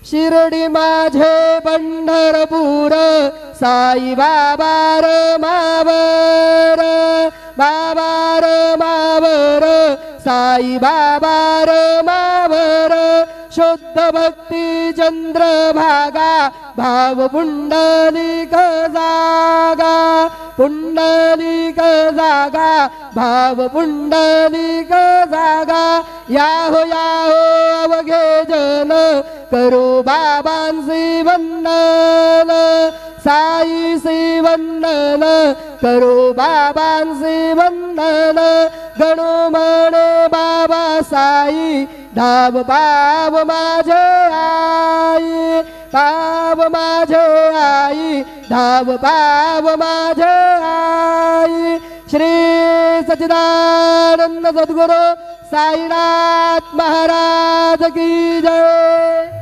शिर्डी माझे पंढरपूर साई बाबा र मावर बाबा र मावर साई बाबा र मावर शुद्ध भक्ती चंद्रभागा भाव पुंडलिक जागा पुंडलिक जागा भाव पुंडलिक जागा याहो याहो अवघे जन करू बाबांसी वंदन साईसी वंदन करू बाबांसी वंदन गणू म्हणे बाबा साई धाव पाव माझे आई पाव माझे आई धाव पाव माझे आई श्री सच्चिदानंद सद्गुरु साईनाथ महाराज की जय।